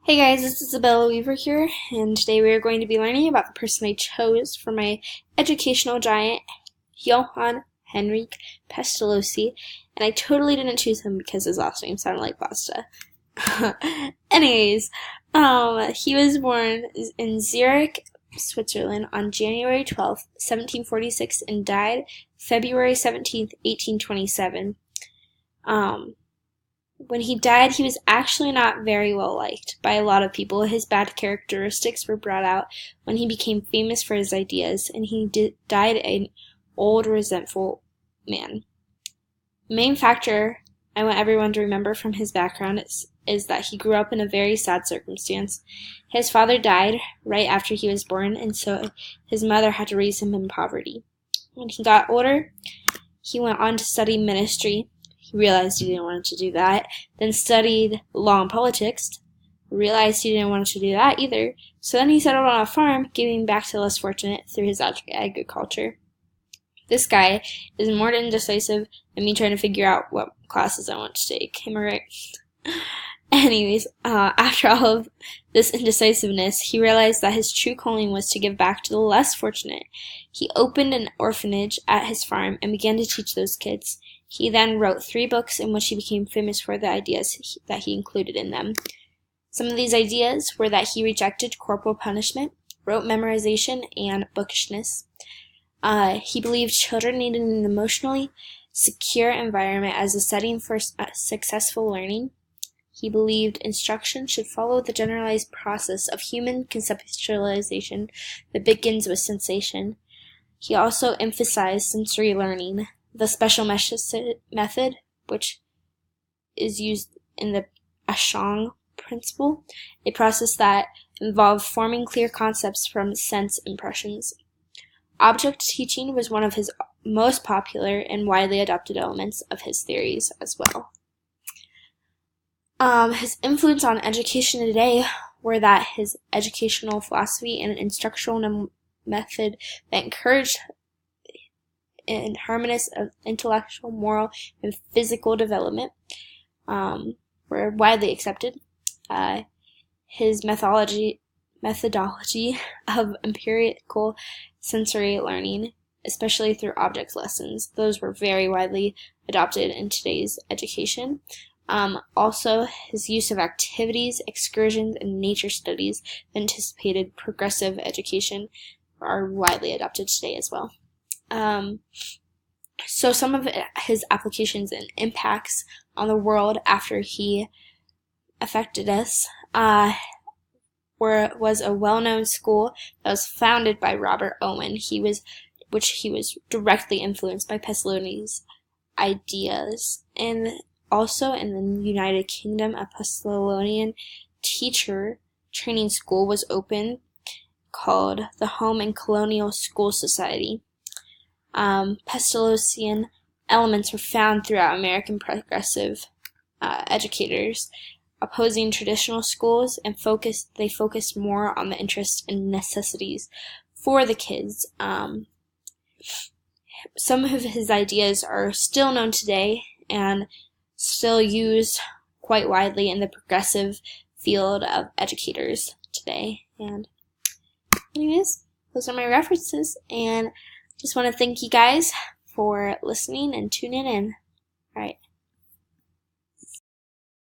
Hey guys, it's Isabella Weaver here, and today we are going to be learning about the person I chose for my educational giant, Johann Heinrich Pestalozzi, and I totally didn't choose him because his last name sounded like pasta. Anyways, he was born in Zurich, Switzerland on January 12th, 1746, and died February 17th, 1827. When he died, he was actually not very well liked by a lot of people. His bad characteristics were brought out when he became famous for his ideas, and he died an old, resentful man. The main factor I want everyone to remember from his background is that he grew up in a very sad circumstance. His father died right after he was born, and so his mother had to raise him in poverty. When he got older, he went on to study ministry. He realized he didn't want to do that, then studied law and politics, realized he didn't want to do that either, so then he settled on a farm, giving back to the less fortunate through his agriculture. This guy is more indecisive than me trying to figure out what classes I want to take. Am I right? Anyways, after all of this indecisiveness, he realized that his true calling was to give back to the less fortunate. He opened an orphanage at his farm and began to teach those kids. He then wrote 3 books in which he became famous for the ideas that he included in them. Some of these ideas were that he rejected corporal punishment, rote memorization, and bookishness. He believed children needed an emotionally secure environment as a setting for successful learning. He believed instruction should follow the generalized process of human conceptualization that begins with sensation. He also emphasized sensory learning, the special method, which is used in the Ashong principle, a process that involved forming clear concepts from sense impressions. Object teaching was one of his most popular and widely adopted elements of his theories as well. His influence on education today were that his educational philosophy and instructional method that encouraged and harmonious of intellectual, moral, and physical development were widely accepted. His methodology of empirical sensory learning, especially through object lessons, those were very widely adopted in today's education. Also, his use of activities, excursions, and nature studies that anticipated progressive education are widely adopted today as well. So some of his applications and impacts on the world after he affected us was a well-known school that was founded by Robert Owen, which he was directly influenced by Pestalozzi's ideas. And also in the United Kingdom, a Pestalozzian teacher training school was opened called the Home and Colonial School Society. Pestalozzian elements were found throughout American progressive educators, opposing traditional schools, and they focused more on the interests and necessities for the kids. Some of his ideas are still known today and still used quite widely in the progressive field of educators today. And anyways, those are my references, and just want to thank you guys for listening and tuning in. All right.